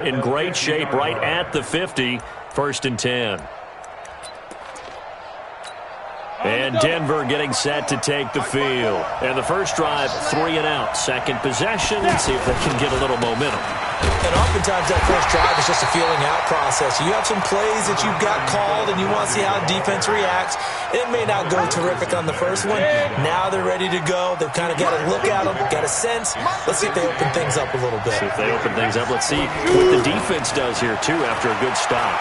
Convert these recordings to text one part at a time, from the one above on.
In great shape right at the 50, 1st and 10. And Denver getting set to take the field. And the first drive, 3 and out. Second possession, and see if they can get a little momentum. And oftentimes that first drive is just a feeling out process. You have some plays that you've got called, and you want to see how defense reacts. It may not go terrific on the first one. Now they're ready to go. They've kind of got to look at them, got a sense. Let's see if they open things up a little bit. See if they open things up. Let's see what the defense does here, too, after a good stop.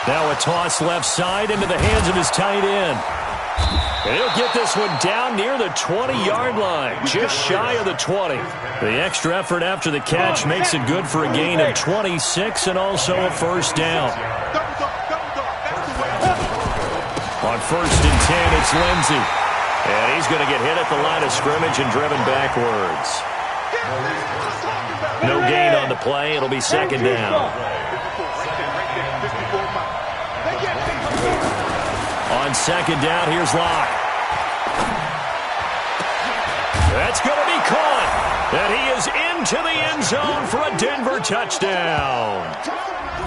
Now a toss left side into the hands of his tight end. And he'll get this one down near the 20-yard line, just shy of the 20. The extra effort after the catch makes it good for a gain of 26 and also a first down. On 1st and 10, it's Lindsey. And he's going to get hit at the line of scrimmage and driven backwards. No gain on the play. It'll be 2nd down. On 2nd down, here's Locke. That's going to be caught. And he is into the end zone for a Denver touchdown.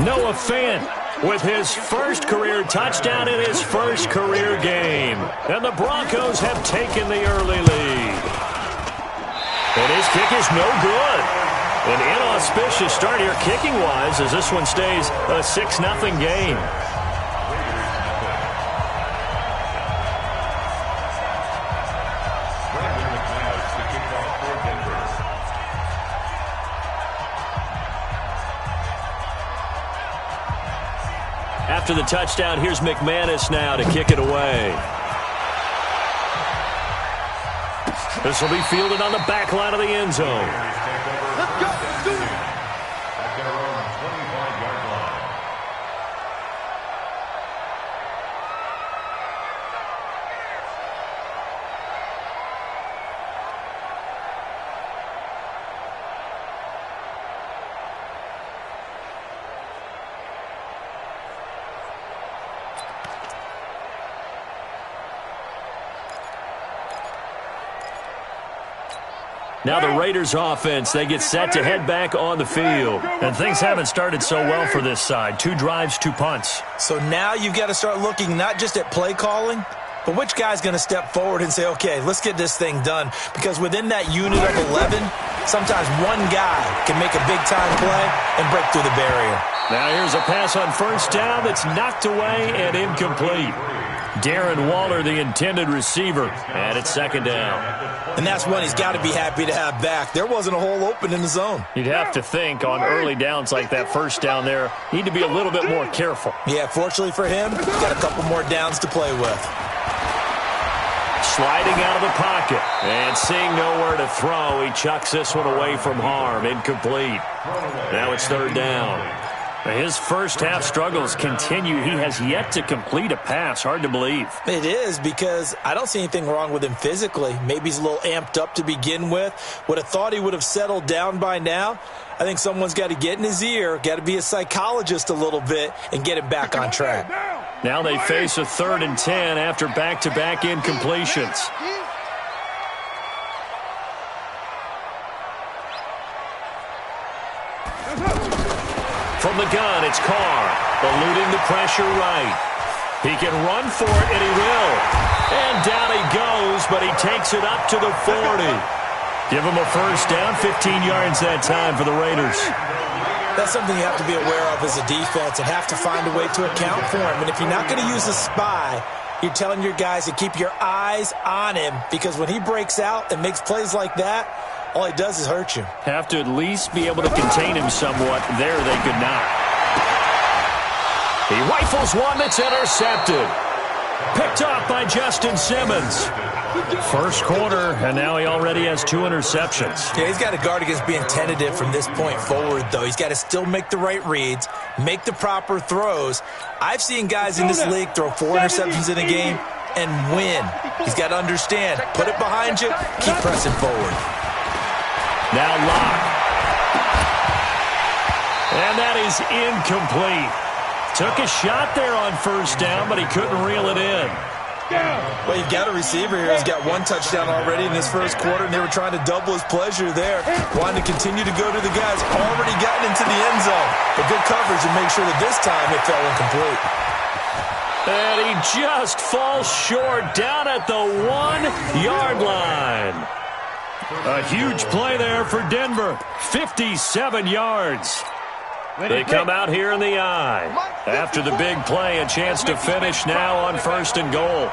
Noah Fant with his first career touchdown in his first career game. And the Broncos have taken the early lead. And his kick is no good. An inauspicious start here kicking-wise as this one stays a 6-0 game. After the touchdown, here's McManus now to kick it away. This will be fielded on the back line of the end zone. Let's go. Do it. Now the Raiders offense, they get set to head back on the field. And things haven't started so well for this side. 2 drives, 2 punts. So now you've got to start looking not just at play calling, but which guy's going to step forward and say, okay, let's get this thing done. Because within that unit of 11, sometimes one guy can make a big-time play and break through the barrier. Now here's a pass on 1st down that's knocked away and incomplete. Darren Waller, the intended receiver, and it's 2nd down. And that's one he's got to be happy to have back. There wasn't a hole open in the zone. You'd have to think on early downs like that 1st down there, need to be a little bit more careful. Yeah, fortunately for him, he's got a couple more downs to play with. Sliding out of the pocket and seeing nowhere to throw, he chucks this one away from harm. Incomplete. Now it's 3rd down. His first half struggles continue. He has yet to complete a pass. Hard to believe. It is, because I don't see anything wrong with him physically. Maybe he's a little amped up to begin with. Would have thought he would have settled down by now. I think someone's got to get in his ear, got to be a psychologist a little bit, and get him back on track. Now they face a 3rd and 10 after back-to-back incompletions. From the gun, it's Carr, eluding the pressure right. He can run for it, and he will. And down he goes, but he takes it up to the 40. Give him a first down, 15 yards that time for the Raiders. That's something you have to be aware of as a defense and have to find a way to account for him. And if you're not going to use a spy, you're telling your guys to keep your eyes on him, because when he breaks out and makes plays like that, all he does is hurt you. Have to at least be able to contain him somewhat. There they could not. He rifles one that's intercepted. Picked off by Justin Simmons. First quarter, and now he already has 2 interceptions. Yeah, he's got to guard against being tentative from this point forward, though. He's got to still make the right reads, make the proper throws. I've seen guys in this league throw 4 interceptions in a game and win. He's got to understand, put it behind you, keep pressing forward. Now Locke. And that is incomplete. Took a shot there on 1st down, but he couldn't reel it in. Well, you've got a receiver here who's got one touchdown already in this first quarter, and they were trying to double his pleasure there, wanting to continue to go to the guys already gotten into the end zone. But good coverage and make sure that this time it fell incomplete. And he just falls short down at the 1-yard line. A huge play there for Denver. 57 yards. They come out here in the I. After the big play, a chance to finish now on 1st and goal.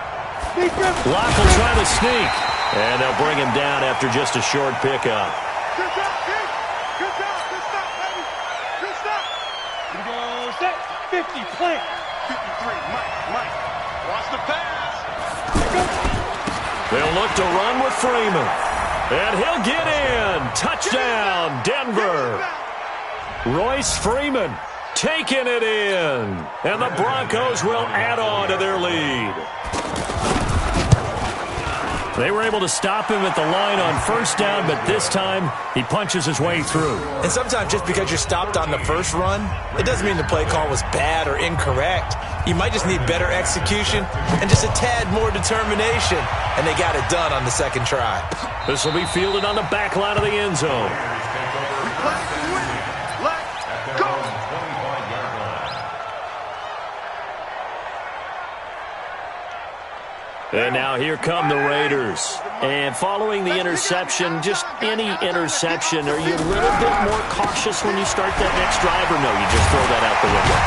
Locke will try to sneak. And they'll bring him down after just a short pickup. Good stop, baby. Good stop. Here we go, set. 50, plant. 53, Mike. Watch the pass. They'll look to run with Freeman. And he'll get in. Touchdown, Denver. Royce Freeman taking it in. And the Broncos will add on to their lead. They were able to stop him at the line on 1st down, but this time he punches his way through. And sometimes just because you're stopped on the first run, it doesn't mean the play call was bad or incorrect. You might just need better execution and just a tad more determination. And they got it done on the second try. This will be fielded on the back line of the end zone. And now here come the Raiders. And following the interception, just any interception, are you a little bit more cautious when you start that next drive, or no, you just throw that out the window?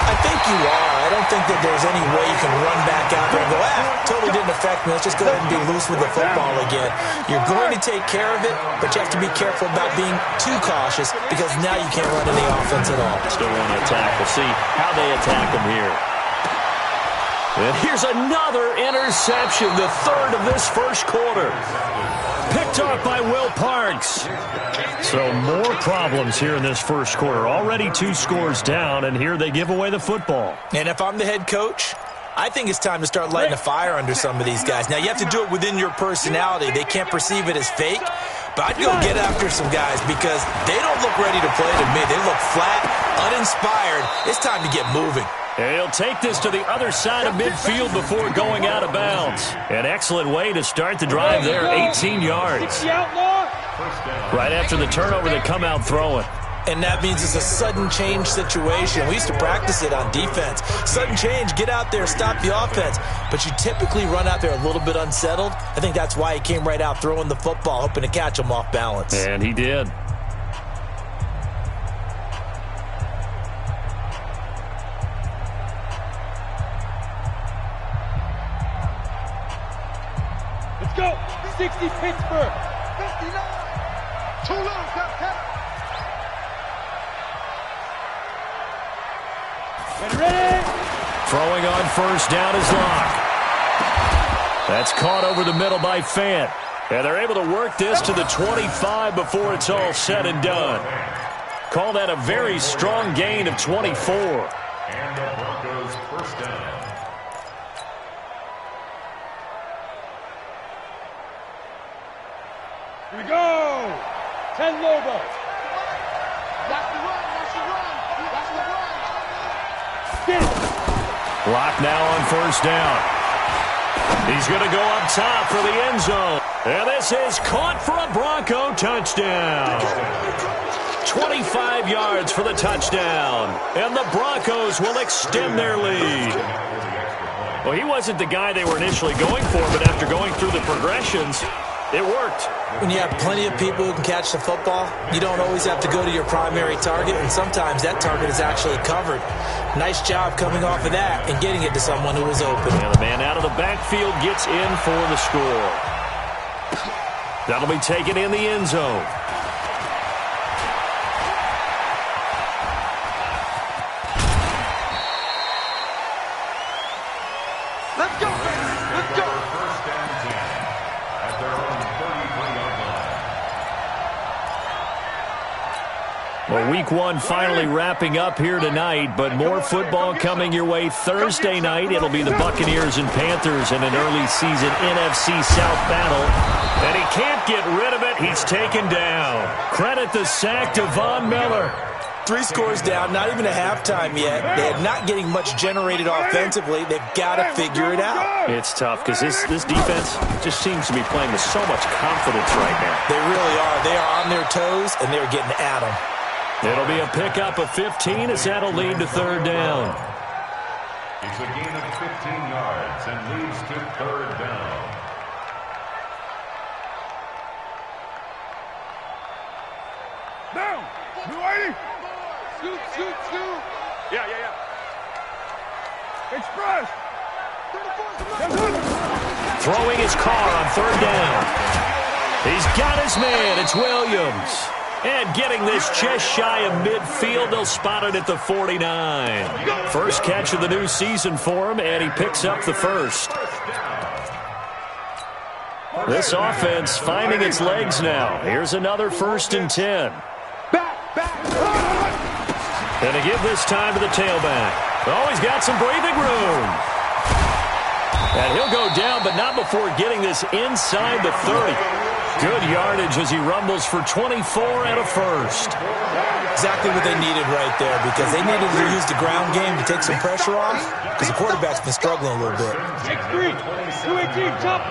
I think you are. I don't think that there's any way you can run back out there and go, totally didn't affect me. Let's just go ahead and be loose with the football again. You're going to take care of it, but you have to be careful about being too cautious because now you can't run any offense at all. Still want to attack. We'll see how they attack them here. And here's another interception, the 3rd of this first quarter. Picked off by Will Parks. So more problems here in this first quarter. Already 2 scores down, and here they give away the football. And if I'm the head coach, I think it's time to start lighting a fire under some of these guys. Now, you have to do it within your personality. They can't perceive it as fake. But I'd go get after some guys because they don't look ready to play to me. They look flat, uninspired. It's time to get moving. And he'll take this to the other side of midfield before going out of bounds. An excellent way to start the drive there, 18 yards. Right after the turnover, they come out throwing. And that means it's a sudden change situation. We used to practice it on defense. Sudden change, get out there, stop the offense. But you typically run out there a little bit unsettled. I think that's why he came right out throwing the football, hoping to catch him off balance. And he did. Let's go. 60 Pittsburgh. 59. Too low. Ready. Throwing on 1st down is Locke. That's caught over the middle by Fant. And they're able to work this to the 25 before it's all said and done. Call that a very strong gain of 24. And the Broncos 1st down. Here we go. 10 Lobo. Watch the run. Locke now on 1st down. He's going to go up top for the end zone. And this is caught for a Bronco touchdown. 25 yards for the touchdown. And the Broncos will extend their lead. Well, he wasn't the guy they were initially going for, but after going through the progressions, it worked. When you have plenty of people who can catch the football, you don't always have to go to your primary target, and sometimes that target is actually covered. Nice job coming off of that and getting it to someone who was open. And the man out of the backfield gets in for the score. That'll be taken in the end zone. Let's go. Let's go. 1st and 10 at their own 33-yard line. Well, week 1 finally wrapping up here tonight, but more football coming your way Thursday night. It'll be the Buccaneers and Panthers in an early season NFC South battle. And he can't get rid of it. He's taken down. Credit the sack to Von Miller. 3 scores down, not even a halftime yet. They're not getting much generated offensively. They've got to figure it out. It's tough because this defense just seems to be playing with so much confidence right now. They really are. They are on their toes, and they're getting at them. It'll be a pickup of 15 as that'll lead to third down. It's a gain of 15 yards and leads to third down. Down. You ready? Shoot. Yeah. Express. Throwing his car on third down. He's got his man. It's Williams. And getting this just shy of midfield, they'll spot it at the 49. First catch of the new season for him, and he picks up the first. This offense finding its legs now. Here's another 1st and 10. And to give this time to the tailback. Oh, he's got some breathing room. And he'll go down, but not before getting this inside the 30. Good yardage as he rumbles for 24 and a first. Exactly what they needed right there, because they needed to use the ground game to take some pressure off, because the quarterback's been struggling a little bit. 6-3, 218, jump.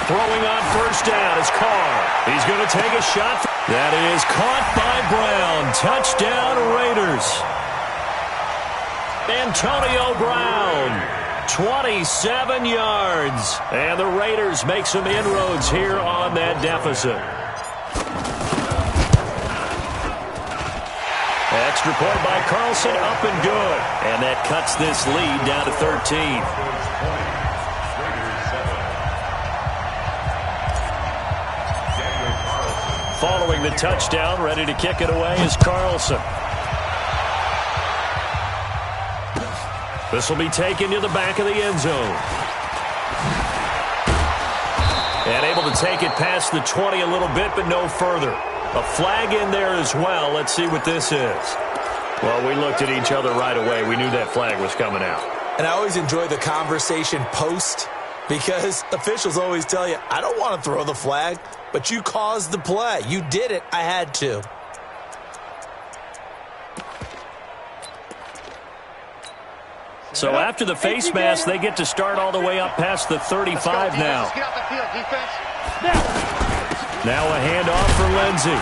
Throwing on first down is Carr. He's going to take a shot. That is caught by Brown. Touchdown, Raiders. Antonio Brown, 27 yards. And the Raiders make some inroads here on that deficit. Extra point by Carlson, up and good. And that cuts this lead down to 13. Following the touchdown, ready to kick it away is Carlson. This will be taken to the back of the end zone. And able to take it past the 20 a little bit, but no further. A flag in there as well. Let's see what this is. Well, we looked at each other right away. We knew that flag was coming out. And I always enjoy the conversation post, because officials always tell you, I don't want to throw the flag, but you caused the play. You did it. I had to. So after the face mask, they get to start all the way up past the 35 now. Get off the field, defense. Now a handoff for Lindsey.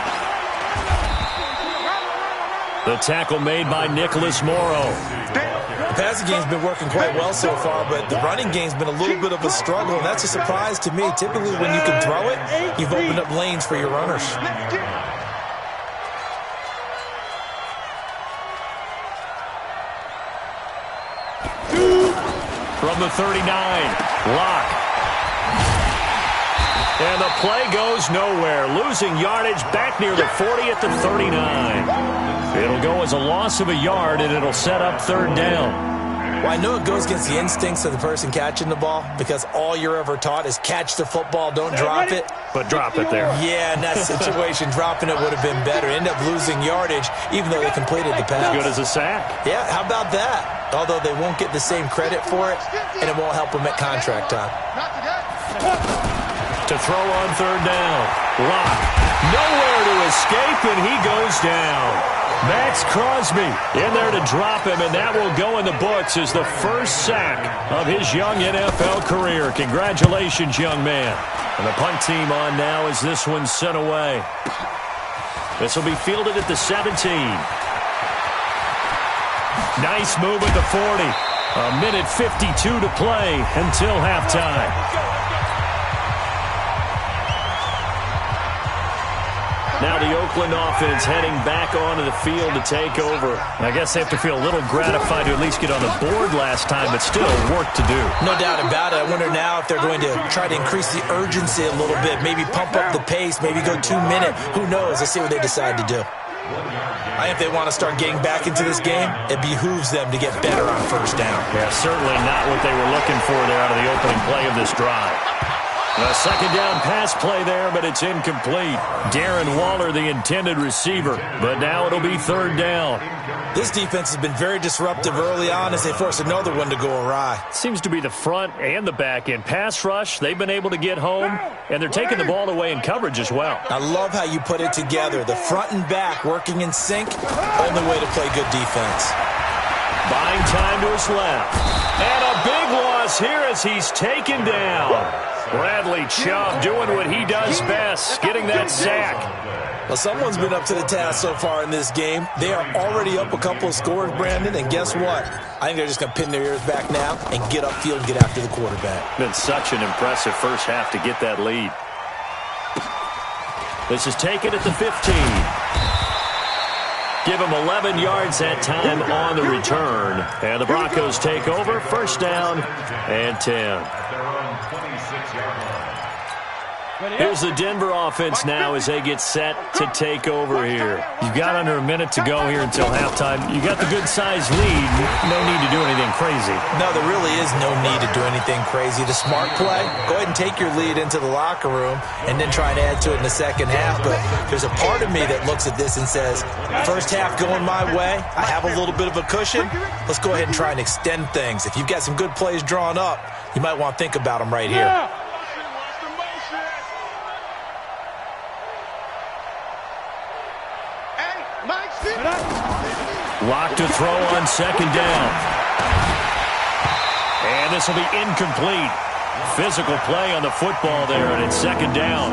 The tackle made by Nicholas Morrow. The passing game's been working quite well so far, but the running game's been a little bit of a struggle, and that's a surprise to me. Typically, when you can throw it, you've opened up lanes for your runners. From the 39, Locke. And the play goes nowhere. Losing yardage back near the 40 at the 39. It'll go as a loss of a yard, and it'll set up third down. Well, I know it goes against the instincts of the person catching the ball, because all you're ever taught is catch the football, don't drop it. But drop it there. Yeah, in that situation, dropping it would have been better. End up losing yardage, even though they completed the pass. As good as a sack. Yeah, how about that? Although they won't get the same credit for it, and it won't help them at contract time. To throw on third down. Locke. Nowhere to escape, and he goes down. Max Crosby in there to drop him, and that will go in the books as the first sack of his young NFL career. Congratulations, young man. And the punt team on now as this one's sent away. This will be fielded at the 17. Nice move at the 40. A minute 52 to play until halftime. Now the Oakland offense heading back onto the field to take over. I guess they have to feel a little gratified to at least get on the board last time, but still work to do. No doubt about it. I wonder now if they're going to try to increase the urgency a little bit, maybe pump up the pace, maybe go 2 minute. Who knows? Let's see what they decide to do. I think if they want to start getting back into this game, it behooves them to get better on first down. Yeah, certainly not what they were looking for there out of the opening play of this drive. A second down pass play there, but it's incomplete. Darren Waller, the intended receiver, but now it'll be third down. This defense has been very disruptive early on as they force another one to go awry. Seems to be the front and the back end. Pass rush, they've been able to get home, and they're taking the ball away in coverage as well. I love how you put it together. The front and back working in sync, only way to play good defense. Buying time to his left. And a big loss here as he's taken down. Bradley Chubb doing what he does best, getting that sack. Well, someone's been up to the task so far in this game. They are already up a couple of scores, Brandon, and guess what? I think they're just going to pin their ears back now and get upfield and get after the quarterback. Been such an impressive first half to get that lead. This is taken at the 15. Give him 11 yards that time on the return. And the Broncos take over. First down and 10. Here's the Denver offense now as they get set to take over here. You've got under a minute to go here until halftime. You got the good-sized lead. No need to do anything crazy. No, there really is no need to do anything crazy. The smart play, go ahead and take your lead into the locker room and then try and add to it in the second half. But there's a part of me that looks at this and says, first half going my way, I have a little bit of a cushion. Let's go ahead and try and extend things. If you've got some good plays drawn up, you might want to think about them right here. Lock to throw on second down. And this will be incomplete. Physical play on the football there, and it's second down.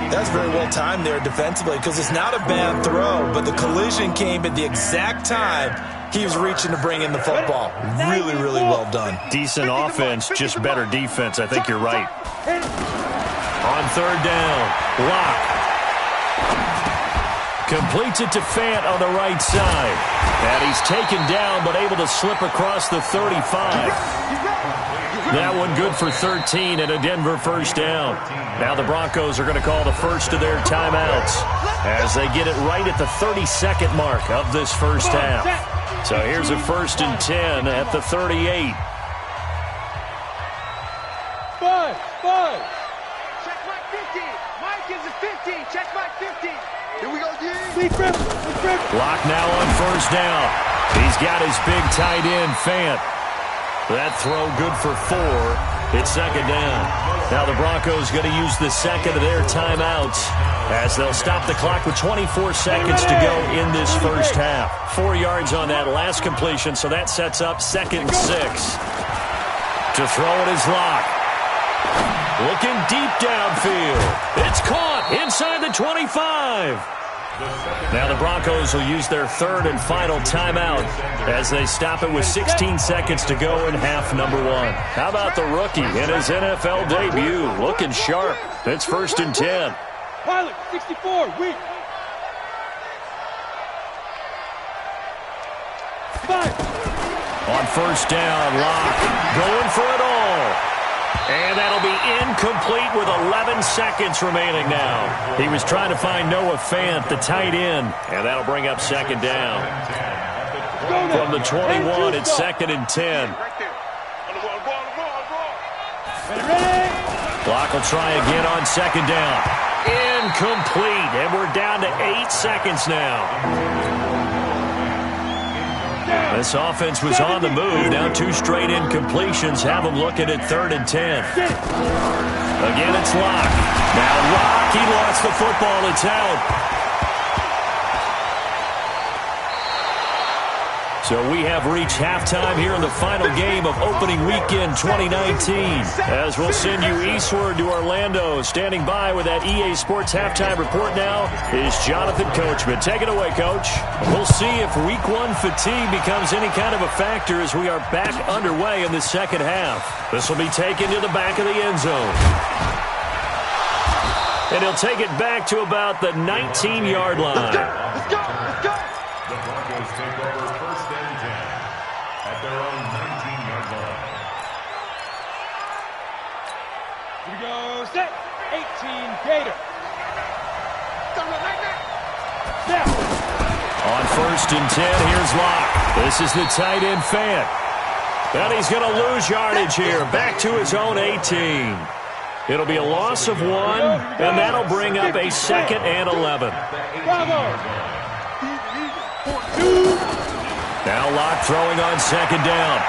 That's very well timed there defensively because it's not a bad throw, but the collision came at the exact time he was reaching to bring in the football. Really, really well done. Decent offense, just better defense. I think you're right. On third down, Lock. Completes it to Fant on the right side. And he's taken down but able to slip across the 35. That one good for 13 and a Denver first down. Now the Broncos are going to call the first of their timeouts as they get it right at the 32nd mark of this first half. So here's a 1st and 10 at the 38. 5. Check my 50. Mike is a 50. Check my 50. Here we go, D. Lock now on first down. He's got his big tight end, Fant. That throw good for 4. It's second down. Now the Broncos going to use the second of their timeouts as they'll stop the clock with 24 seconds to go in this first half. 4 yards on that last completion, so that sets up 2nd and 6. To throw it is Lock. Looking deep downfield. It's caught inside the 25. Now the Broncos will use their 3rd and final timeout as they stop it with 16 seconds to go in half number 1. How about the rookie in his NFL debut? Looking sharp. It's 1st and 10. Pilot, 64, weak. 5. On first down, Lock going for it all. And that'll be incomplete with 11 seconds remaining now. He was trying to find Noah Fant, the tight end, and that'll bring up second down. From the 21, it's 2nd and 10. Lock will try again on second down. Incomplete, and we're down to 8 seconds now. This offense was on the move. Now 2 straight incompletions have them looking at 3rd and 10. Again, it's Lock. Now Lock, he lost the football. It's out. So we have reached halftime here in the final game of opening weekend 2019. As we'll send you eastward to Orlando. Standing by with that EA Sports halftime report now is Jonathan Coachman. Take it away, Coach. We'll see if week 1 fatigue becomes any kind of a factor as we are back underway in the second half. This will be taken to the back of the end zone. And he'll take it back to about the 19-yard line. Let's go. The Broncos take over 1st and 10 at their own 19-yard line. Here we go, set. 18, Gator. Snap. On 1st and 10, here's Lock. This is the tight end, Fant. And he's going to lose yardage here. Back to his own 18. It'll be a loss of 1, and that'll bring up a 2nd and 11. Now Locke throwing on 2nd down.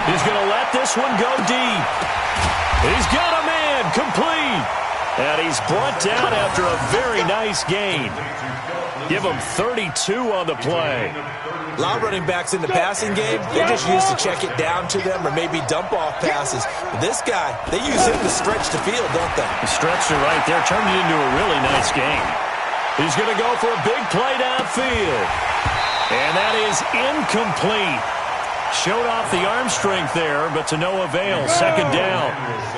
He's going to let this one go deep. He's got a man, complete. And he's brought down after a very nice gain. Give him 32 on the play. A lot of running backs in the passing game, they just use to check it down to them or maybe dump off passes. But this guy, they use him to stretch the field, don't they? The stretcher right there turned it into a really nice game. He's going to go for a big play downfield. And that is incomplete. Showed off the arm strength there, but to no avail. 2nd down.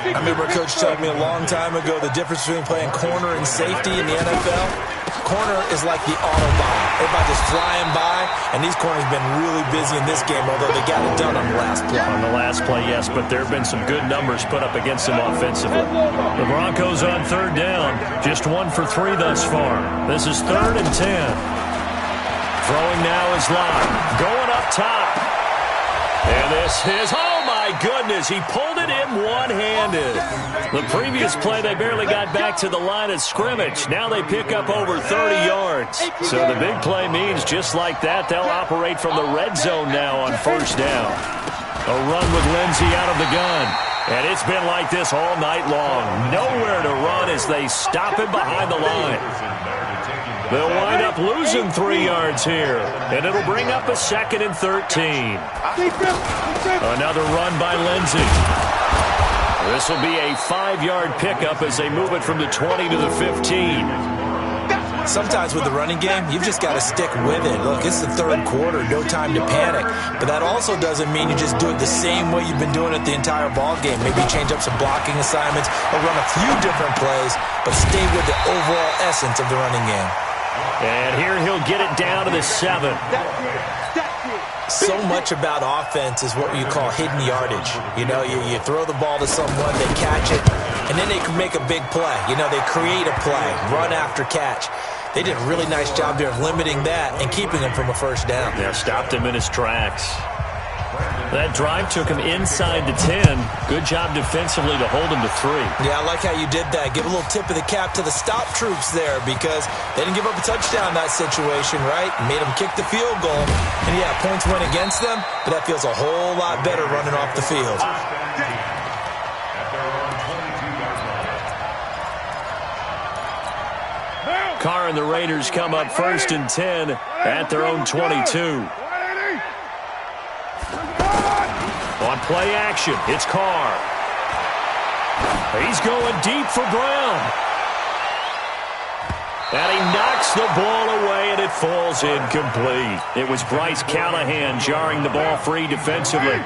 I remember a coach told me a long time ago the difference between playing corner and safety in the NFL. Corner is like the Autobahn. Everybody's flying by, and these corners have been really busy in this game, although they got it done on the last play. On the last play, yes, but there have been some good numbers put up against them offensively. The Broncos on 3rd down, just 1 for 3 thus far. This is 3rd and 10. Throwing now is Locke. Going up top. And this is, oh my goodness, he pulled it in one-handed. The previous play, they barely got back to the line of scrimmage. Now they pick up over 30 yards. So the big play means just like that, they'll operate from the red zone now on 1st down. A run with Lindsey out of the gun. And it's been like this all night long. Nowhere to run as they stop him behind the line. They'll wind up losing 3 yards here, and it'll bring up a 2nd and 13. Another run by Lindsey. This will be a 5-yard pickup as they move it from the 20 to the 15. Sometimes with the running game, you've just got to stick with it. Look, it's the 3rd quarter, no time to panic. But that also doesn't mean you just do it the same way you've been doing it the entire ball game. Maybe change up some blocking assignments or run a few different plays, but stay with the overall essence of the running game. And here he'll get it down to the 7. So much about offense is what you call hidden yardage. You know, you throw the ball to someone, they catch it, and then they can make a big play. You know, they create a play, run after catch. They did a really nice job there of limiting that and keeping him from a 1st down. Yeah, stopped him in his tracks. That drive took him inside the 10. Good job defensively to hold him to 3. Yeah, I like how you did that. Give a little tip of the cap to the stop troops there because they didn't give up a touchdown in that situation, right? Made them kick the field goal. And, yeah, points went against them, but that feels a whole lot better running off the field. Carr and the Raiders come up 1st and 10 at their own 22. On play action, it's Carr. He's going deep for Brown. And he knocks the ball away, and it falls incomplete. It was Bryce Callahan jarring the ball free defensively.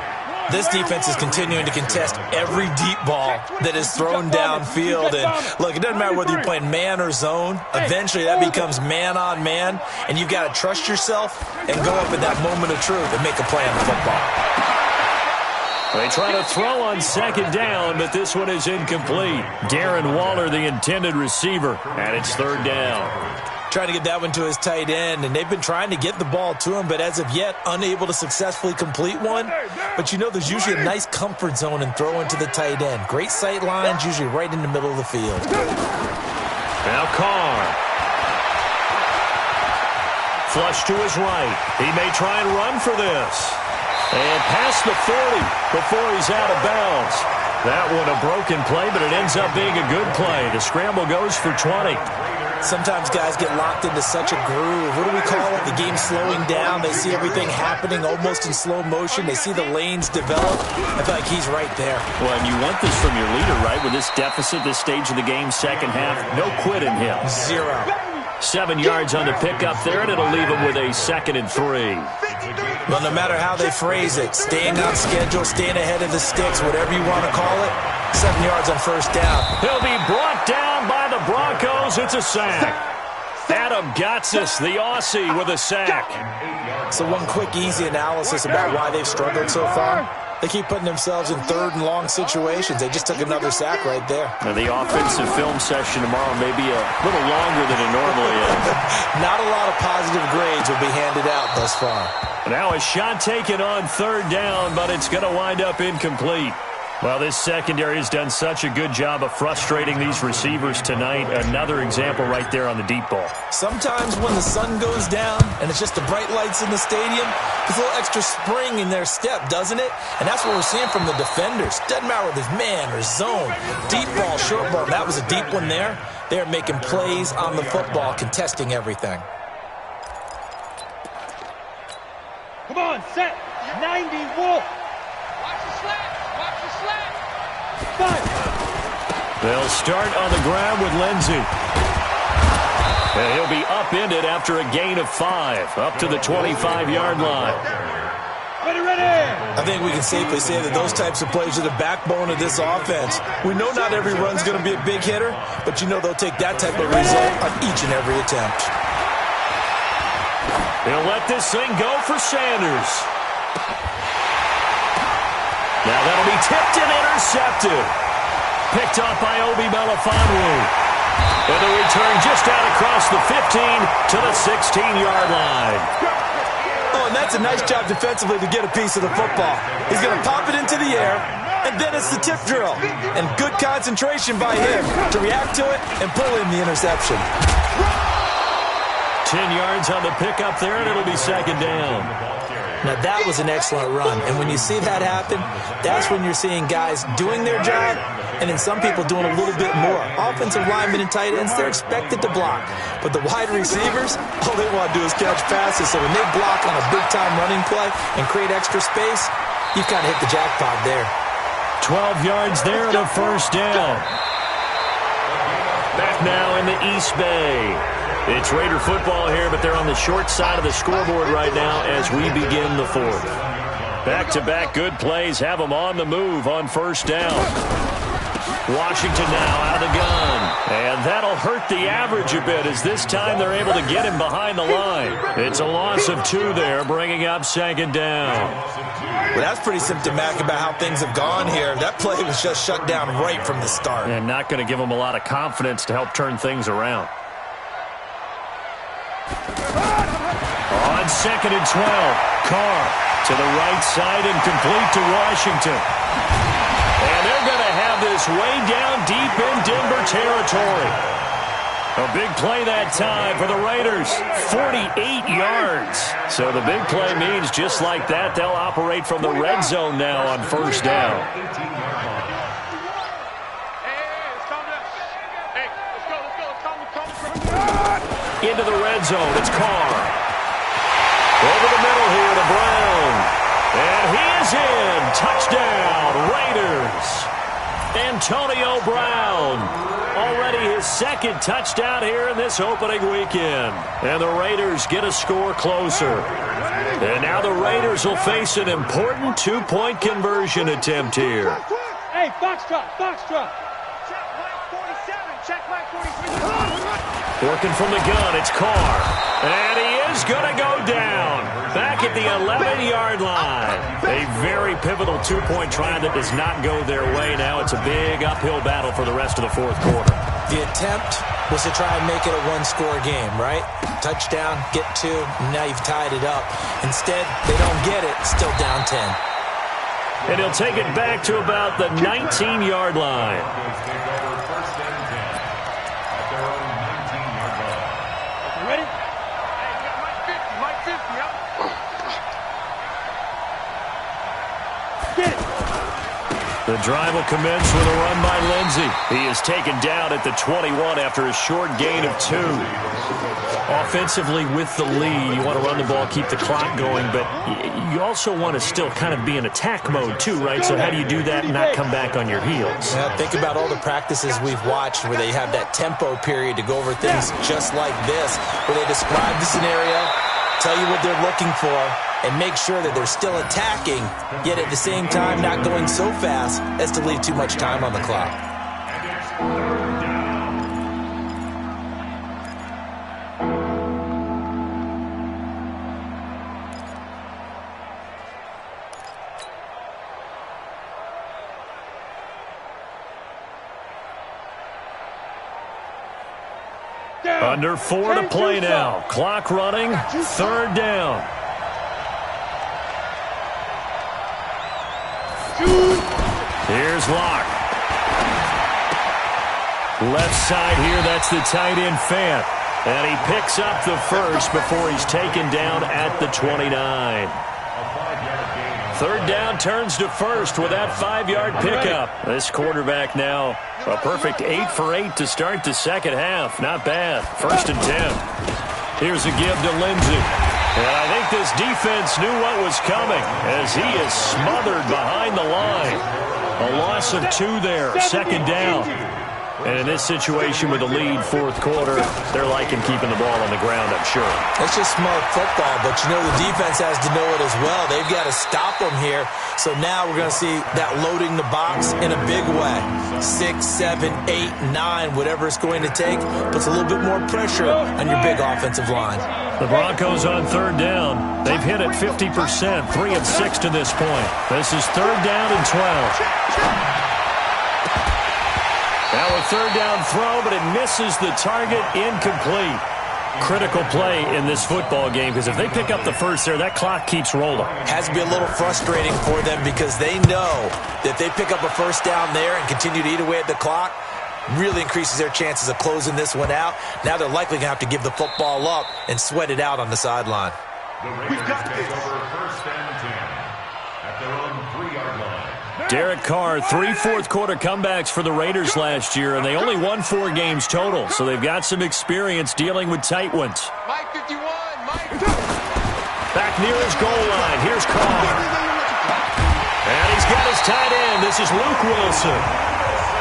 This defense is continuing to contest every deep ball that is thrown downfield. And, look, it doesn't matter whether you're playing man or zone. Eventually, that becomes man-on-man, and you've got to trust yourself and go up in that moment of truth and make a play on the football. They try to throw on 2nd down, but this one is incomplete. Darren Waller, the intended receiver, and it's 3rd down. Trying to get that one to his tight end, and they've been trying to get the ball to him, but as of yet, unable to successfully complete one. But you know there's usually a nice comfort zone in throwing to the tight end. Great sight lines, usually right in the middle of the field. Now Carr. Flush to his right. He may try and run for this. And past the 40 before he's out of bounds. That one a broken play, but it ends up being a good play. The scramble goes for 20. Sometimes guys get locked into such a groove. What do we call it? The game slowing down. They see everything happening almost in slow motion. They see the lanes develop. I feel like he's right there. Well, and you want this from your leader, right? With this deficit, this stage of the game, 2nd half, no quit in him. 0. 7 yards on the pickup there, and it'll leave him with a 2nd and 3. Well, no matter how they phrase it, staying on schedule, staying ahead of the sticks, whatever you want to call it, 7 yards on 1st down. He'll be brought down by the Broncos. It's a sack. Adam Gotsis, the Aussie, with a sack. So one quick, easy analysis about why they've struggled so far. They keep putting themselves in 3rd and long situations. They just took another sack right there. Now, the offensive film session tomorrow may be a little longer than it normally is. Not a lot of positive grades will be handed out thus far. Now a shot taken on 3rd down, but it's going to wind up incomplete. Well, this secondary has done such a good job of frustrating these receivers tonight. Another example right there on the deep ball. Sometimes when the sun goes down and it's just the bright lights in the stadium, there's a little extra spring in their step, doesn't it? And that's what we're seeing from the defenders. Doesn't matter whether it's man or zone, deep ball, short ball. That was a deep one there. They're making plays on the football, contesting everything. Come on, set. 90, Wolf. Watch the slant. Watch the slant. 5. They'll start on the ground with Lindsey. And he'll be upended after a gain of 5, up to the 25-yard line. Ready, ready. I think we can safely say that those types of plays are the backbone of this offense. We know not every run's going to be a big hitter, but you know they'll take that type of result on each and every attempt. He'll let this thing go for Sanders. Now that'll be tipped and intercepted. Picked off by Obi Melifonwu. And the return just out across the 15 to the 16-yard line. Oh, and that's a nice job defensively to get a piece of the football. He's going to pop it into the air, and then it's the tip drill. And good concentration by him to react to it and pull in the interception. 10 yards on the pickup there, and it'll be second down. Now, that was an excellent run. And when you see that happen, that's when you're seeing guys doing their job and then some people doing a little bit more. Offensive linemen and tight ends, they're expected to block. But the wide receivers, all they want to do is catch passes. So when they block on a big-time running play and create extra space, you've kind of hit the jackpot there. 12 yards there and a first down. Back now in the East Bay. It's Raider football here, but they're on the short side of the scoreboard right now as we begin the fourth. Back-to-back good plays have them on the move on first down. Washington now out of the gun. And that'll hurt the average a bit as this time they're able to get him behind the line. It's a loss of 2 there, bringing up second down. Well, that's pretty symptomatic about how things have gone here. That play was just shut down right from the start. And not going to give them a lot of confidence to help turn things around. On second and 12, Carr to the right side and complete to Washington. And they're going to have this way down deep in Denver territory. A big play that time for the Raiders, 48 yards. So the big play means just like that, they'll operate from the red zone now on first down. Into the red zone, it's Carr. Over the middle here to Brown. And he is in. Touchdown, Raiders. Antonio Brown. Already his second touchdown here in this opening weekend. And the Raiders get a score closer. And now the Raiders will face an important 2-point conversion attempt here. Hey, Foxtrot, Foxtrot. Working from the gun, it's Carr. And he is going to go down. Back at the 11-yard line. A very pivotal 2-point try that does not go their way. Now it's a big uphill battle for the rest of the fourth quarter. The attempt was to try and make it a one-score game, right? Touchdown, get 2, now you've tied it up. Instead, they don't get it, still down 10. And he'll take it back to about the 19-yard line. Ready? Get it. The drive will commence with a run by Lindsey. He is taken down at the 21 after a short gain of 2. Offensively with the lead, you want to run the ball, keep the clock going, but you also want to still kind of be in attack mode too, right? So how do you do that and not come back on your heels? Yeah, think about all the practices we've watched where they have that tempo period to go over things just like this, where they describe the scenario, tell you what they're looking for, and make sure that they're still attacking, yet at the same time not going so fast as to leave too much time on the clock. Under 4 to play now. Clock running. Third down. Here's Locke. Left side here, that's the tight end Fant. And he picks up the first before he's taken down at the 29. Third down turns to first with that 5-yard pickup. This quarterback now a perfect 8 for 8 to start the second half. Not bad. 1st and 10. Here's a give to Lindsey. And I think this defense knew what was coming as he is smothered behind the line. A loss of 2 there. 2nd down. And in this situation with the lead, 4th quarter, they're liking keeping the ball on the ground, I'm sure. It's just smart football, but you know the defense has to know it as well. They've got to stop them here. So now we're going to see that loading the box in a big way. 6, 7, 8, 9, whatever it's going to take, puts a little bit more pressure on your big offensive line. The Broncos on 3rd down. They've hit it 50%, 3 of 6 to this point. This is 3rd down and 12. Now a 3rd down throw, but it misses the target, incomplete. Critical play in this football game because if they pick up the first there, that clock keeps rolling. Has to be a little frustrating for them because they know that they pick up a 1st down there and continue to eat away at the clock, really increases their chances of closing this one out. Now they're likely going to have to give the football up and sweat it out on the sideline. We've got to take over 1st and 10 at their own 3-yard line. Derek Carr, 3 fourth-quarter comebacks for the Raiders last year, and they only won 4 games total, so they've got some experience dealing with tight ones. Mike 51, Mike. Back near his goal line. Here's Carr. And he's got his tight end. This is Luke Wilson.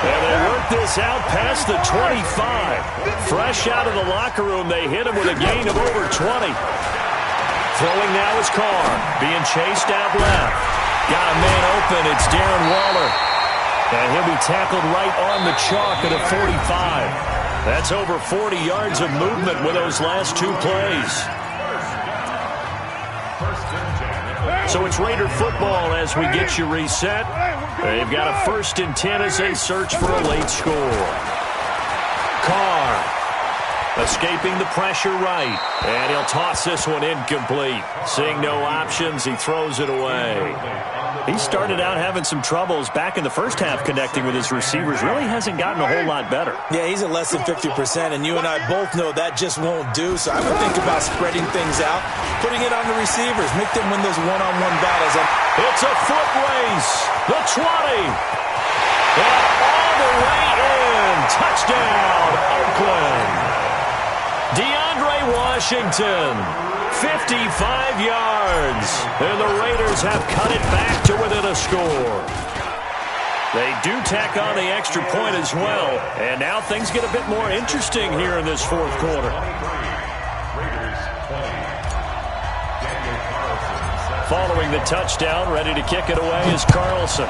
And they work this out past the 25. Fresh out of the locker room, they hit him with a gain of over 20. Throwing now is Carr, being chased out left. Got a man open. It's Darren Waller. And he'll be tackled right on the chalk at a 45. That's over 40 yards of movement with those last 2 plays. So it's Raider football as we get you reset. They've got a 1st and 10 as they search for a late score. Carr escaping the pressure right. And he'll toss this one incomplete. Seeing no options, he throws it away. He started out having some troubles back in the first half connecting with his receivers. Really hasn't gotten a whole lot better. Yeah, he's at less than 50%, and you and I both know that just won't do. So I would think about spreading things out, putting it on the receivers, make them win those one-on-one battles. It's a foot race. The 20. And all the way in. Touchdown, Oakland. DeAndre Washington, 55 yards. And the Raiders have cut it back to within a score. They do tack on the extra point as well. And now things get a bit more interesting here in this 4th quarter. Following the touchdown, ready to kick it away is Carlson.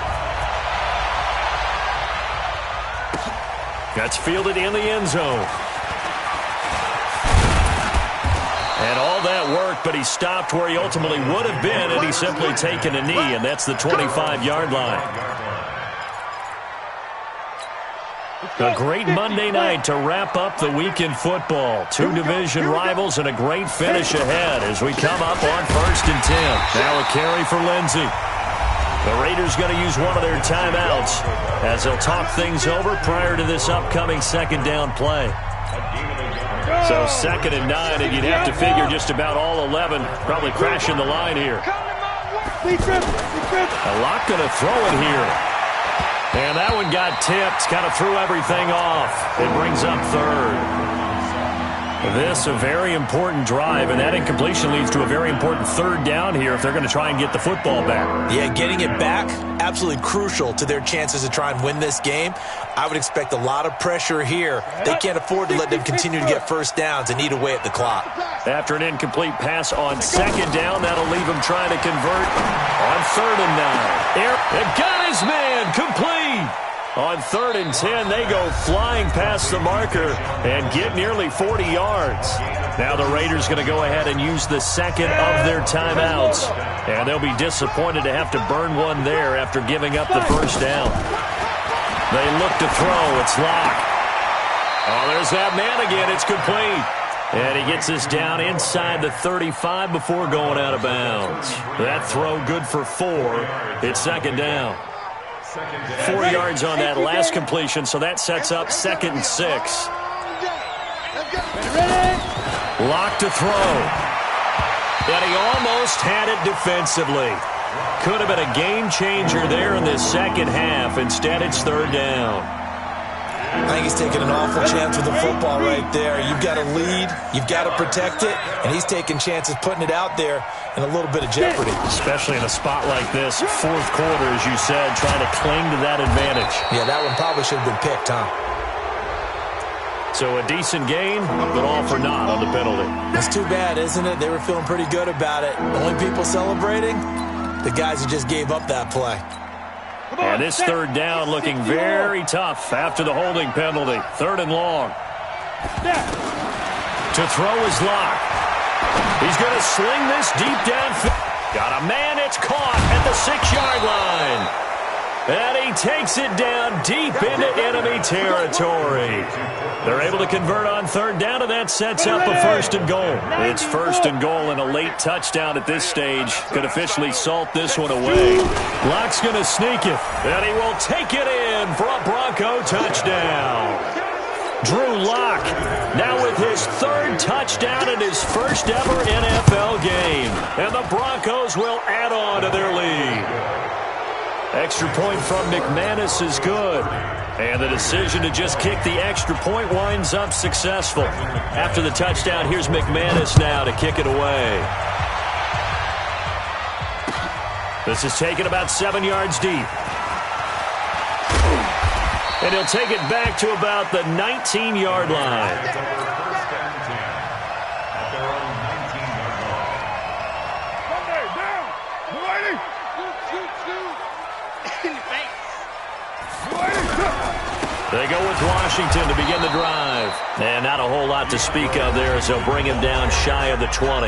That's fielded in the end zone. And all that work, but he stopped where he ultimately would have been had he simply taken a knee, and that's the 25-yard line. A great Monday night to wrap up the week in football. 2 division rivals and a great finish ahead as we come up on 1st and 10. Now a carry for Lindsey. The Raiders going to use one of their timeouts as they'll talk things over prior to this upcoming 2nd down play. So 2nd and 9, and you'd have to figure just about all 11 probably crashing the line here. A lot going to throw it here. And that one got tipped, kind of threw everything off. It brings up 3rd. This a very important drive, and that incompletion leads to a very important 3rd down here if they're going to try and get the football back. Yeah, getting it back, absolutely crucial to their chances to try and win this game. I would expect a lot of pressure here. They can't afford to let them continue to get 1st downs and eat away at the clock. After an incomplete pass on 2nd down, that'll leave him trying to convert on 3rd and 9. It got his man complete. On 3rd and 10, they go flying past the marker and get nearly 40 yards. Now the Raiders going to go ahead and use the 2nd of their timeouts. And they'll be disappointed to have to burn one there after giving up the 1st down. They look to throw. It's Locke. Oh, there's that man again. It's complete. And he gets this down inside the 35 before going out of bounds. That throw good for 4. It's 2nd down. 4 yards on that last completion, so that sets up 2nd and 6. Lock to throw. And he almost had it defensively. Could have been a game changer there in this second half. Instead, it's 3rd down. I think he's taking an awful chance with the football right there. You've got to lead, you've got to protect it, and he's taking chances putting it out there in a little bit of jeopardy. Especially in a spot like this, 4th quarter, as you said, trying to cling to that advantage. Yeah, that one probably should have been picked, huh? So a decent gain, but all for naught on the penalty. That's too bad, isn't it? They were feeling pretty good about it. Only people celebrating, the guys who just gave up that play. And this 3rd down looking very tough after the holding penalty. 3rd and long. To throw is Locke. He's going to sling this deep downfield. Got a man, it's caught at the 6-yard line. And he takes it down deep into enemy territory. They're able to convert on 3rd down, and that sets up a 1st and goal. It's 1st and goal and a late touchdown at this stage. Could officially salt this one away. Locke's going to sneak it, and he will take it in for a Bronco touchdown. Drew Lock now with his 3rd touchdown in his first ever NFL game. And the Broncos will add on to their lead. Extra point from McManus is good. And the decision to just kick the extra point winds up successful. After the touchdown, here's McManus now to kick it away. This is taken about 7 yards deep. And he'll take it back to about the 19-yard line. They go with Washington to begin the drive. And not a whole lot to speak of there as they'll bring him down shy of the 20.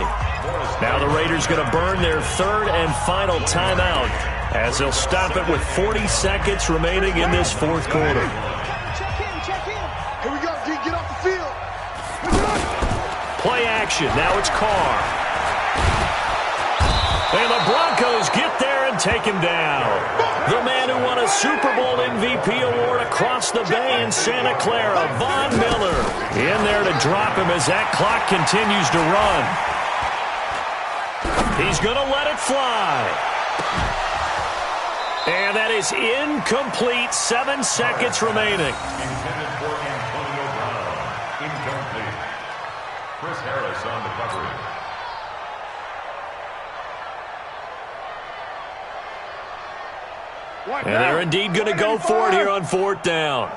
Now the Raiders going to burn their 3rd and final timeout as they'll stop it with 40 seconds remaining in this 4th quarter. Check in. Here we go. Get off the field. Play action. Now it's Carr. And the Broncos get there and take him down. The man who won a Super Bowl MVP award across the bay in Santa Clara, Von Miller, in there to drop him as that clock continues to run. He's going to let it fly. And that is incomplete. 7 seconds remaining. Intended for Antonio Brown. Incomplete. Chris Harris on the coverage. And they're indeed going to go for it here on 4th down.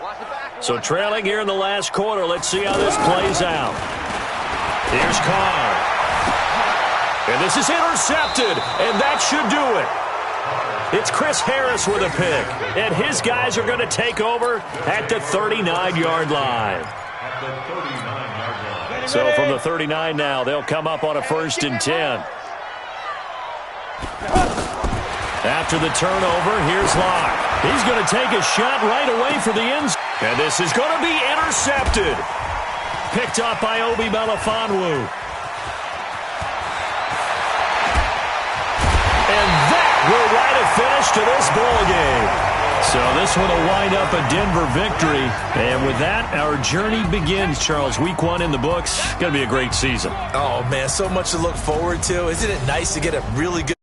So trailing here in the last quarter. Let's see how this plays out. Here's Carr. And this is intercepted, and that should do it. It's Chris Harris with a pick, and his guys are going to take over at the 39-yard line. So from the 39 now, they'll come up on a 1st and 10. After the turnover, here's Locke. He's going to take a shot right away for the end zone. And this is going to be intercepted. Picked up by Obi Melifonwu. And that will write a finish to this ball game. So this one will wind up a Denver victory. And with that, our journey begins, Charles. Week 1 in the books. Going to be a great season. Oh, man, so much to look forward to. Isn't it nice to get a really good